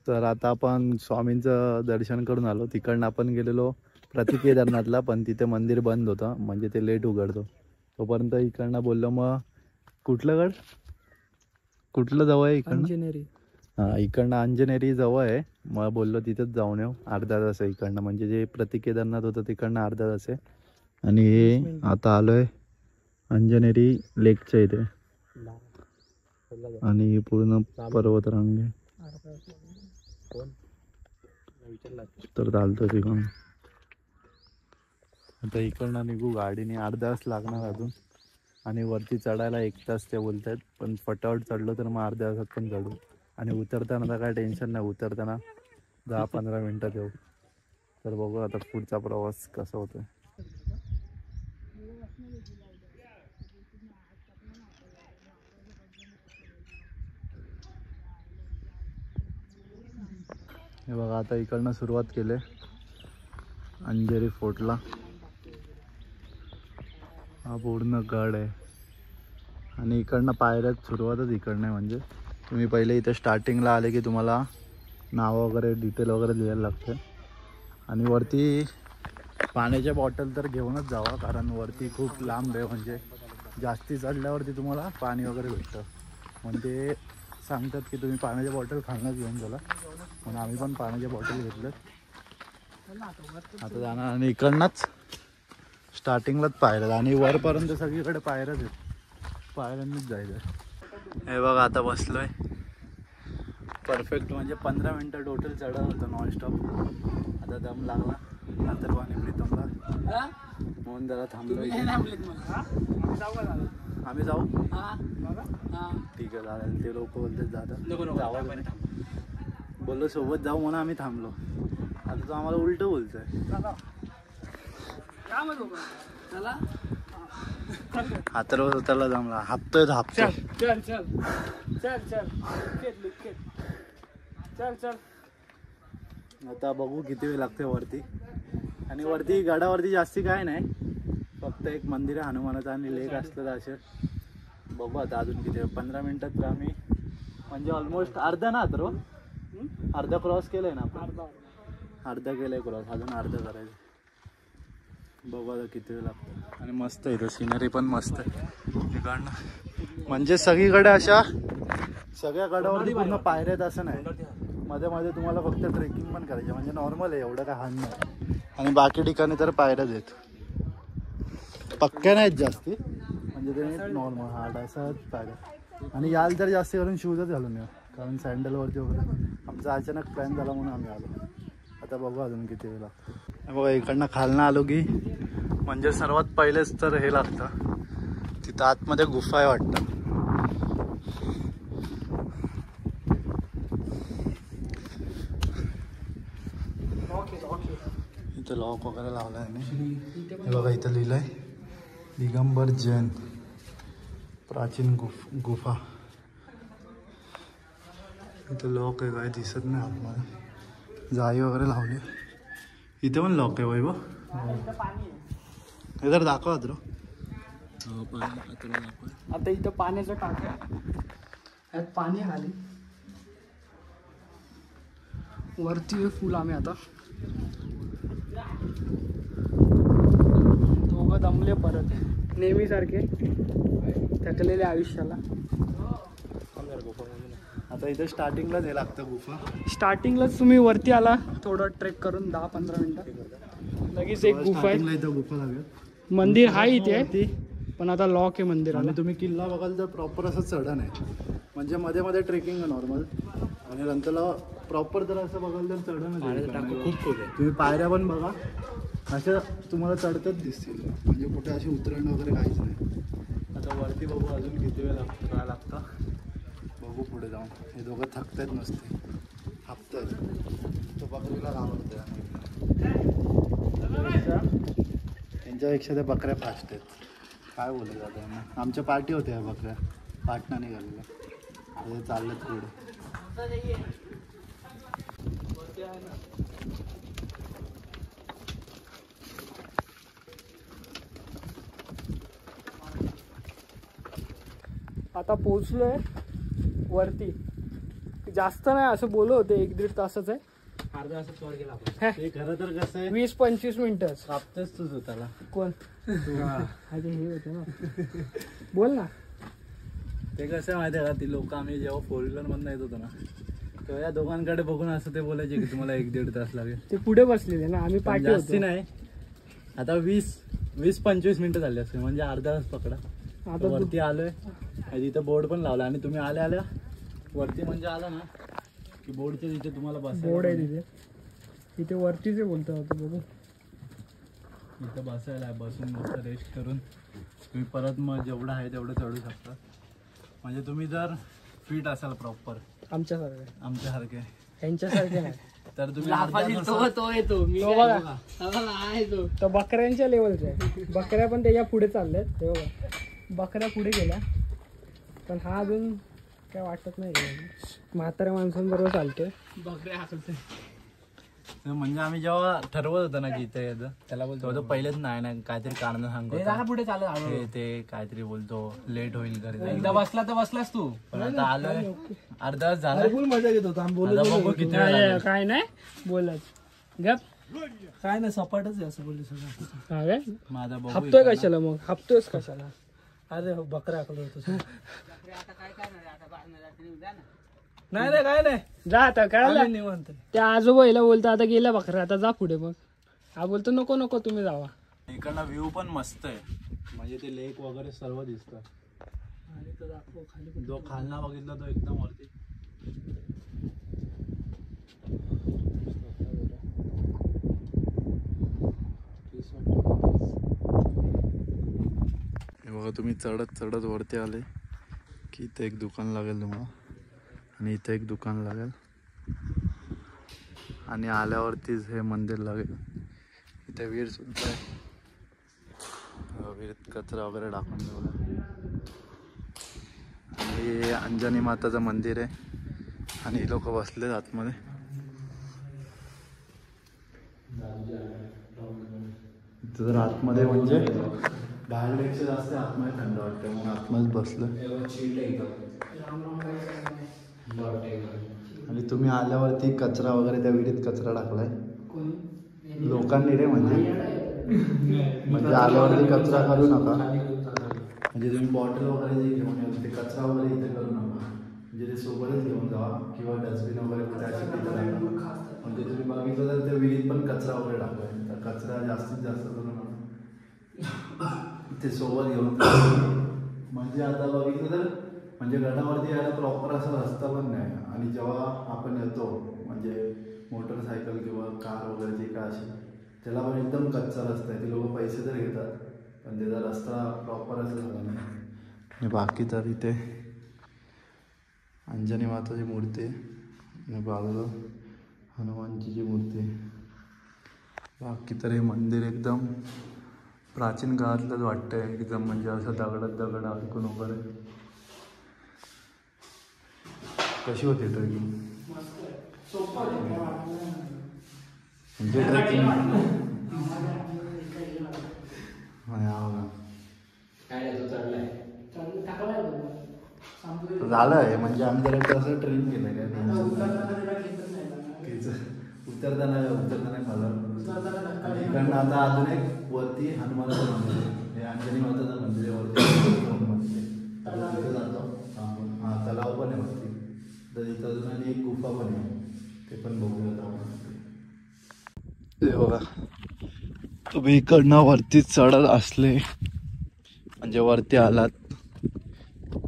तर आता आपण स्वामींचं दर्शन करून आलो. तिकडनं आपण गेलेलो प्रति केदारनाथला, पण तिथे मंदिर बंद होतं, म्हणजे ते लेट उघडतो. तोपर्यंत इकडनं बोललो मग कुठलं गड, कुठलं जवळ आहे इकडनं? अंजनेरी. हां, इकडनं अंजनेरी जवळ आहे. मग बोललो तिथंच जाऊन येऊ. अर्धा तास आहे इकडनं, म्हणजे जे प्रति केदारनाथ होतं तिकडनं अर्धा तास आहे. आणि हे आता आलोय अंजनेरी लेकच्या इथे, आणि पूर्ण पर्वतरांग आहे. तर चालतो तिकडून. आता इकडनं निघू गाडीने, अर्धा तास लागणार अजून. आणि वरती चढायला 1 तास ते बोलतात, पण फटाफट चढलो तर मग अर्ध्या तासात पण चढू. आणि उतरताना तर काय टेन्शन नाही, उतरताना 10-15 मिनटात येऊ. तर बघू आता पुढचा प्रवास कसा होतोय. हे बघा आता इकडनं सुरुवात केली अंजेरी फोर्टला. हा पूर्ण गड आहे आणि इकडनं पायऱ्यात सुरुवातच इकडनं आहे. म्हणजे तुम्ही पहिले इथे स्टार्टिंगला आले की तुम्हाला नाव वगैरे डिटेल वगैरे लिहायला लागते. आणि वरती पाण्याच्या बॉटल तर घेऊनच जावा, कारण वरती खूप लांब आहे. म्हणजे जास्ती चढल्यावरती तुम्हाला पाणी वगैरे भेटतं. म्हणजे सांगतात की तुम्ही पाण्याच्या बॉटल खालनंच घेऊन चला, म्हणून आम्ही पण पाण्याच्या बॉटल घेतल्यात. आता जाणार आणि इकडनंच स्टार्टिंगलाच पायऱ्या, आणि वरपर्यंत सगळीकडे पायऱ्याच आहेत, पायऱ्यांनीच जायचं. हे बघा आता बसलोय परफेक्ट, म्हणजे 15 मिनटं टोटल चढत होतं नॉनस्टॉप. आता दम लागला नंतर पाणी प्रीतमला, म्हणून जरा थांबलो. आम्ही जाऊ, ठीक आहे चालेल. ते लोक बोलतात जाता, बोललो सोबत जाऊ म्हणून आम्ही थांबलो. आता तो आम्हाला उलट बोलतोय. हातर त्याला जमला, हापतोय हापतोय. चल चल चल चल चल चल. आता बघू किती वेळ लागते वरती. आणि वरती गडावरती जास्ती काय नाही, फक्त एक मंदिर आहे हनुमानाचं आणि लेक असलं तर असे. बघू आता अजून किती 15 मिनटात आम्ही, म्हणजे ऑलमोस्ट अर्धा ना, तर अर्धा क्रॉस केलंय ना आपण, अर्धा केलंय क्रॉस, अजून अर्धा करायचं. बघू आता किती वेळ लागतो. आणि मस्त आहे इथं, सिनरी पण मस्त आहे तिकडनं. म्हणजे सगळीकडे अशा सगळ्या गडावरती पूर्ण पायऱ्यात असं नाही, मध्ये मध्ये तुम्हाला फक्त ट्रेकिंग पण करायची, म्हणजे नॉर्मल आहे, एवढं काय हान नाही. आणि बाकी ठिकाणी तर पायऱ्याच आहेत, पक्क्या नाहीत जास्ती, म्हणजे ते नॉर्मल हार्ड असं पायऱ्या. आणि याल तर जास्ती करून शूजच घालून या, कारण सँडलवरती वगैरे. आमचा अचानक प्लॅन झाला म्हणून आम्ही आलो. आता बघू अजून किती वेळ लागतो. बघा इकडनं खालनं आलो की म्हणजे सर्वात पहिलेच तर हे लागतं, तिथं आतमध्ये गुफा आहे वाटतं. इथं लॉक वगैरे लावला आहे मी. हे बघा इथं लिहिलं आहे दिगंबर जैन प्राचीन गुफा. इथं लॉक आहे, काय दिसत नाही आतमध्ये. जाळी वगैरे लावली. इथे पण लॉक आहे वैभव, हे जर दाखवा तर. आता इथं पाण्याचं टाक आहे, यात पाणी खाली वरती फुल. आम्ही आता दोघं दमले परत, नेहमीसारखे थकलेले आयुष्याला. आता इथे स्टार्टिंगलाच हे लागतं गुफा. स्टार्टिंगलाच तुम्ही वरती आला, थोडं ट्रेक करून 10-15 मिनिटं लगेच एक गुफा आहे. इथं गुफा लागेल. मंदिर आहे इथे, पण आता लॉक आहे मंदिराला. आणि तुम्ही किल्ला बघाल तर प्रॉपर असं चढण आहे, म्हणजे मध्ये मध्ये ट्रेकिंग आहे नॉर्मल, आणि नंतरला प्रॉपर जर असं बघाल तर चढण आहे. खूप खूप आहे. तुम्ही पायऱ्या पण बघा, अशा तुम्हाला चढतच दिसतील, म्हणजे कुठे अशी उतरणं वगैरे काहीच नाही. आता वरती बघू अजून किती वेळ लागतो, काय लागतं बघू पुढे जाऊन. हे दोघं थकतात नसते, हापतात. तो बकरीला घाबरतोय, त्यांच्यापेक्षा त्या बकऱ्या फास्ट आहेत. काय बोलत जातं त्यांना. आमच्या पार्टी होत्या बकऱ्या, पाटणा निघालेल्या, आता चाललेत पुढे. आता पोहोचलोय वरती. जास्त नाही असं बोलत होते 1-1.5 तासच आहे. अर्धा तास वर गेला आपण. ते खरं तर कसं आहे 20-25 मिनिटं. कापतेस तू स्वतःला. कोण अरे हे होते ना. बोल ना. ते कसं आहे माहिती आहे का, ती लोक आम्ही जेव्हा 4 व्हीलर मधून येत होतो ना तेव्हा या दोघांकडे बघून असं ते बोलायचे की तुम्हाला 1-1.5 तास लागेल. ते पुढे बसलेले ना, आम्ही पण पाठी जास्ती होतो. नाही. आता 20-25 मिनिटं झाली असते म्हणजे अर्धा तास पकडा. आता वरती आलोय आणि तिथं बोर्ड पण लावला आणि तुम्ही आल्या आल्या वरती म्हणजे आला ना की बोर्डच्या तिथे तुम्हाला बोर्ड आहे बसायला तिथे वरतीच बोलतो होतो. बघू इथं बसायला आहे. बसून मस्त रेस्ट करून तुम्ही परत मग जेवढं आहे तेवढं चढू शकता. म्हणजे तुम्ही जर फिट असाल प्रॉपर आमच्यासारखे. आमच्यासारखे यांच्यासारखे नाही. तर तुम्ही अर्धा तासात- तो बघा तो बकऱ्यांच्या लेवलचा आहे. बकऱ्या पण त्याच्या पुढे चालल्यात. ते बघा बकऱ्या पुढे गेल्या पण हा अजून काय वाटत नाही. म्हाताऱ्या माणसांबरोबर चालतोय. बकऱ्या हाकलतोय. म्हणजे आम्ही जेव्हा ठरवत होतो ना की इथे यायचं त्याला बोलतो तो पहिलेच नाही काहीतरी कारण सांगतो पुढे चालत हे ते काहीतरी बोलतो लेट होईल घरी. एकदा बसला तर बसलास तू. पण आता आलोय अर्धा तास झाला. मजा घेत होता आता बघू किती वेळ लागेल. काय नाही बोलत गप. काय नाही सपाटच आहे असं बोलले सगळं. हा काय माझा बघू हप्तोय कशाला मग. हप्तोयच कशाला. अरे बकरा आकलो होतो. नाही रे काय नाही जा आता कळालं. निवांत. त्या आजोबाईला बोलतो आता गेल्या बकऱ्या आता जा पुढे. मग हा बोलतो नको नको तुम्ही जावा. इकडनं व्ह्यू पण मस्त आहे. म्हणजे ते लेक वगैरे सर्व दिसतं. जो खालना बघितला तो एकदम वरती. बघा तुम्ही चढत चढत वरती आले की इथे एक दुकान लागेल तुम्हाला आणि इथे एक दुकान लागेल आणि आल्यावरतीच हे मंदिर लागेल. इथे विहीर सुद्धा आहे. विहिरीत कचरा वगैरे टाकून ठेवला. आणि हे अंजनी माताचं मंदिर आहे आणि लोक बसलेत आतमध्ये. इथं जर आतमध्ये म्हणजे बाहेरपेक्षा जास्त आतमध्ये थंड वाटतं म्हणून आतमध्येच बसलं. आणि तुम्ही आल्यावरती कचरा वगैरे त्या विहिरीत कचरा टाकलाय लोकांनी रे. म्हणजे आल्यावरती कचरा करू नका. म्हणजे तुम्ही बॉटल वगैरे जे घेऊन येऊ ते कचरा वगैरे इथे करू नका. म्हणजे ते सोबतच घेऊन जावा किंवा डस्टबिन वगैरे कुठे असे तिथे टाका. म्हणजे तुम्ही बघितलं तर त्या विहिरीत पण कचरा वगैरे टाकलाय. तर कचरा जास्तीत जास्त करू नका. ते सोबत घेऊन म्हणजे आता बघितलं तर म्हणजे गडावरती यायला प्रॉपर असा रस्ता पण नाही. आणि जेव्हा आपण येतो म्हणजे मोटरसायकल किंवा कार वगैरे जे काय असेल त्याला पण एकदम कच्चा रस्ता आहे. ते लोक पैसे तर घेतात पण त्याचा रस्ता प्रॉपर असं झाला नाही. आणि बाकी तर इथे अंजनी माताची मूर्ती आहे आणि बाजूला हनुमानची जी मूर्ती आहे. बाकी तर हे मंदिर एकदम प्राचीन काळातलंच वाटतंय एकदम. म्हणजे असं दगड अडकून वगैरे. कशी होती ट्रेकिंग. म्हणजे ट्रेकिंग झालं आहे. म्हणजे आम्ही जरा असं ट्रेन केलं काय उतरताना मला. इकडनं आता अजून एक वरती हनुमानाचं मंदिर आहे. हे अंजनी माताचं मंदिर आहे वरती. तिथे जातो. हा तलाव पण आहे वरती. तर इथं अजून आणि एक गुफा पण आहे ते पण बघूया आपण. ते बघा तुम्ही इकडनं वरती चढत असले म्हणजे वरती आलात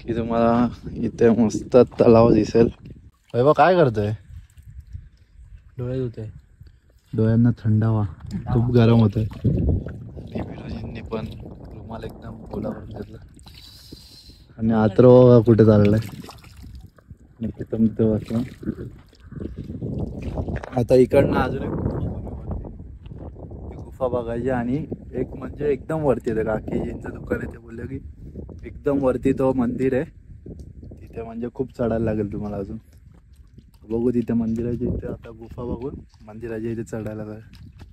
की तुम्हाला इथे मस्त तलाव दिसेल. वैभव काय करतोय. डोळे धुते. डोळ्यांना थंडावा. खूप गरम होत आहे. विरोजींनी पण रुमाल एकदम फुलावर घेतला आणि आत्र कुठे चाललाय. प्रीतम तिथे बसला. आता इकडनं अजून एक गुफा बघायची आणि एक म्हणजे एकदम वरती आहे. काकीजींचं दुकान आहे. ते बोलले की एकदम वरती तो मंदिर आहे. तिथे म्हणजे खूप चढायला लागेल तुम्हाला अजून. बघू तिथे मंदिराच्या इथे आता गुफा बघून मंदिराच्या इथे चढायला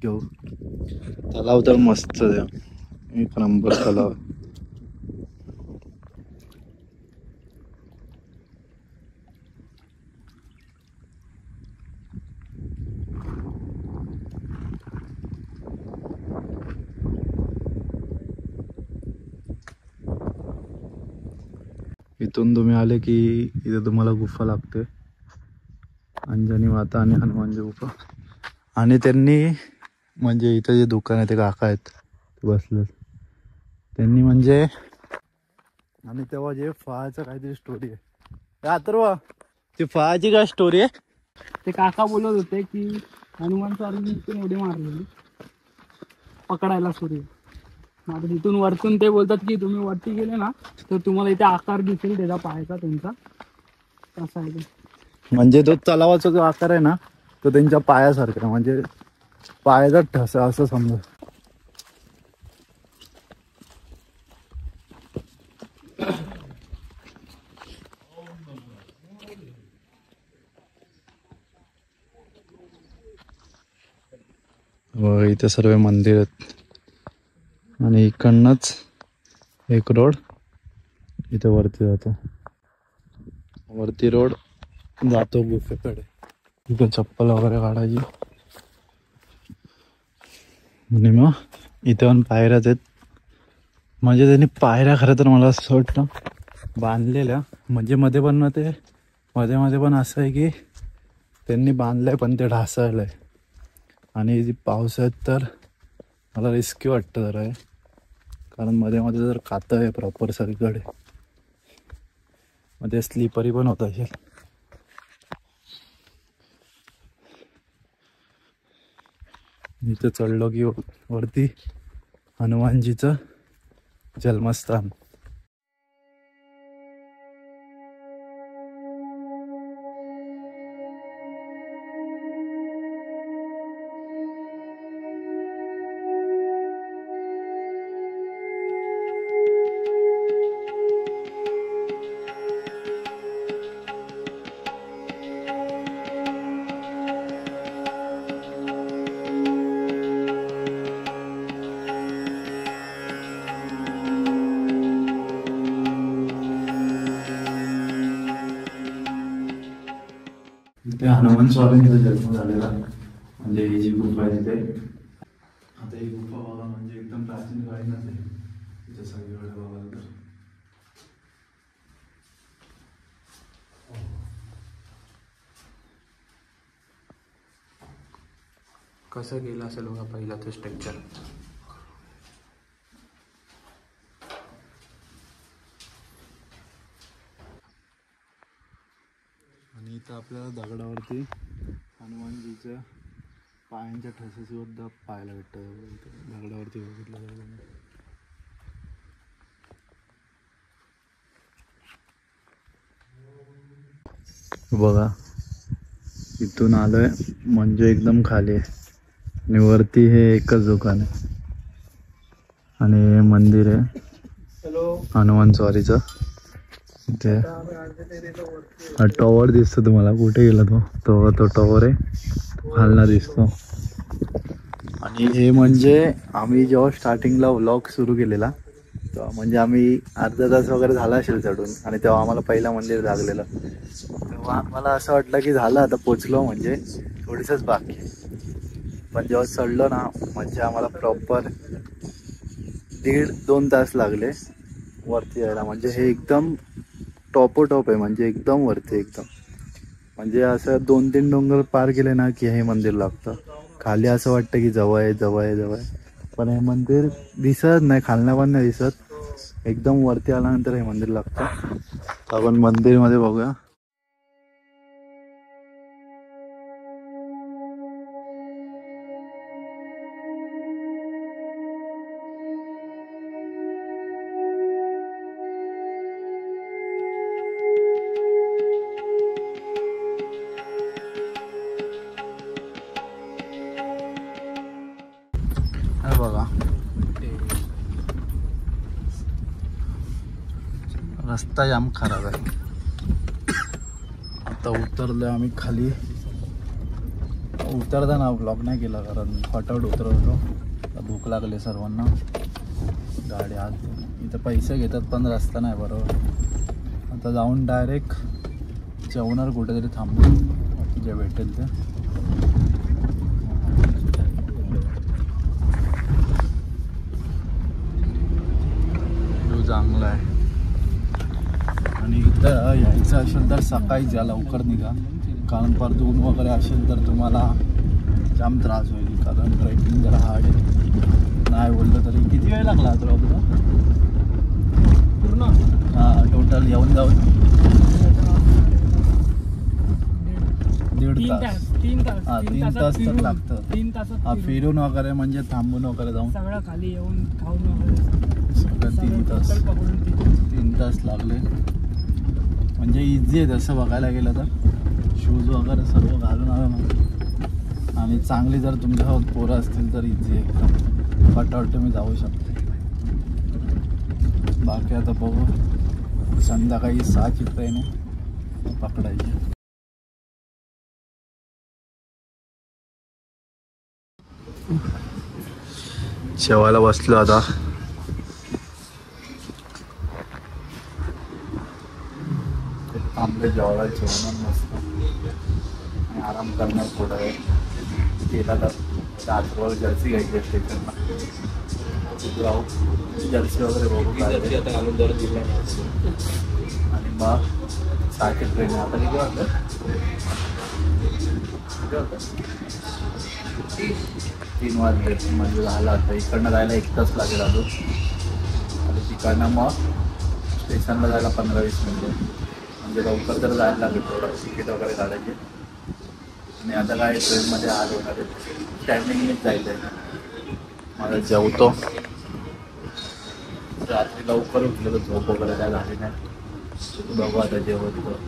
घेऊ. तलाव तर मस्त आहे. एक नंबर तलाव. इथून तुम्ही आले की इथे तुम्हाला गुफा लागते, अंजनी माता आणि हनुमानजी गुफा. आणि त्यांनी म्हणजे इथं जे दुकान आहे ते काका आहेत ते बसले, त्यांनी म्हणजे आणि तेव्हा जे फळाचं काहीतरी स्टोरी आहे अथर्व, ती फळाची काय स्टोरी आहे? ते काका बोलत होते की हनुमान स्वामींनी इथून उडी मारलेली पकडायला सूर्य. आता तिथून वरतून ते बोलतात की तुम्ही वरती गेले ना तर तुम्हाला इथे आकार दिसेल त्याचा पायाचा तुमचा, असा आहे ते. म्हणजे तो तलावाचा जो आकार आहे ना तो त्यांच्या पायासारखा, म्हणजे पायाचा ठसा असं समजा. इथे सर्व मंदिर आहेत आणि इकडनंच एक रोड इथे वरती जातो, वरती रोड जातो गुफेकडे. इथे चप्पल वगैरे काढायची आणि मग इथे पण पायऱ्याच आहेत. म्हणजे त्यांनी पायऱ्या खरं तर मला असं वाटतं बांधलेल्या, म्हणजे मध्ये पण ते मध्ये पण असं आहे की त्यांनी बांधलंय पण ते ढासळलंय. आणि जी पावसाळ्यात तर मला रिस्की वाटतं जरा आहे, कारण मध्ये जर कातं आहे प्रॉपर सगळीकडे, मध्ये स्लिपरी पण होत असेल. इथं चढलो की वरती हनुमानजीचं जन्मस्थान. इथे हनुमान स्वामींचा जन्म झालेला, म्हणजे ही जी गुफा आहे तिथे. आता ही गुफा बघा म्हणजे एकदम प्राचीन काळीनच आहे तिथे सगळीकडे बघायला तर. कसं केलं असेल बघा पहिला तो स्ट्रक्चर. आणि इथं आपल्याला दगडावरती हनुमानजीच्या पायांच्या ठसे सुद्धा पाहायला भेटतं दगडावरती बघितलं जातं. बघा इथून आलोय म्हणजे एकदम खाली आहे आणि वरती हे एकच दुकान आहे आणि मंदिर आहे हनुमान स्वारीचं. इथे टॉवर दिसतो तुम्हाला, कुठे गेला तो टॉवर आहे खालना दिसतो. आणि हे म्हणजे आम्ही जेव्हा स्टार्टिंगला व्लॉग सुरू केलेला तेव्हा म्हणजे आम्ही अर्धा तास वगैरे झाला असेल चढून, आणि तेव्हा आम्हाला पहिला मंदिर लागलेलं. तेव्हा आम्हाला असं वाटलं की झालं आता पोचलो, म्हणजे थोडीसंच बाकी. पण जेव्हा चढलो ना म्हणजे आम्हाला प्रॉपर 1.5-2 तास लागले वरती यायला. म्हणजे हे एकदम टॉप आहे, म्हणजे एकदम वरती एकदम. म्हणजे असं 2-3 डोंगर पार केले ना की हे मंदिर लागतं. खाली असं वाटतं की जवळ आहे, पण हे मंदिर दिसत नाही, खालना पण नाही दिसत. एकदम वरती आल्यानंतर हे मंदिर लागतं. आपण मंदिरमध्ये बघूया. बघा रस्ता जाम खराब आहे. आता उतरलो आम्ही खाली. उतरताना ब्लॉग नाही केला कारण फटाफट उतरत होतो, भूक लागले सर्वांना. गाडी आज इथं पैसे घेतात पण रस्ता नाही बरोबर. आता जाऊन डायरेक्ट जेवणार कुठेतरी थांबून जे भेटेल ते. चांगला आहे. आणि इथं यायचं असेल तर सकाळीच या, लवकर निघा, कारण परत ऊन वगैरे असेल तर तुम्हाला जाम त्रास होईल, कारण ट्रेकिंग जरा हार्ड आहे. नाही बोललं तरी किती वेळ लागला तुला तुला पूर्ण हां टोटल येऊन जाऊन 1.5 तास. 3 तास हां 3 तास तर लागतं. 3 तासात हा फिरून वगैरे म्हणजे थांबून वगैरे जाऊन सगळं खाली येऊन खाऊन वगैरे सगळं 3 तास. total पकडून 3 तास लागले. म्हणजे इझी आहे तसं बघायला गेलं तर, शूज वगैरे सर्व घालून आलं ना, आणि चांगली जर तुमच्यासोबत पोरं असतील तर इझी आहे एकदम, पटापट तुम्ही जाऊ शकता. बाकी आता बघू, संध्याकाळी 6ची ट्रेन आहे, पकडायची. जेवायला बसलो आता. आंबे जेवायला जेवणार मस्त आणि आराम करणार थोडा वेळ. केला तर रात्रभर जर्सी घ्यायची आहे स्टेशनला, जाऊ जर्सी वगैरे बघू काय आता घालून जरा दिला, आणि मग 6ची ट्रेन. आता किती वाजलं? 3 वाजले, म्हणजे झालं. आता इकडनं जायला 1 तास लागेल अजून, आणि तिकडनं मग स्टेशनला जायला 15-20 मिनिटं. म्हणजे लवकर जर जायला लागेल थोडं, तिकीट वगैरे काढायचे. आणि आता काय ट्रेनमध्ये आलो ना, टायमिंगनेच जायचं आहे. मला जेवतो, रात्री लवकर उठलं तर झोप वगैरे काय झाली नाही. बघू आता जेवतो.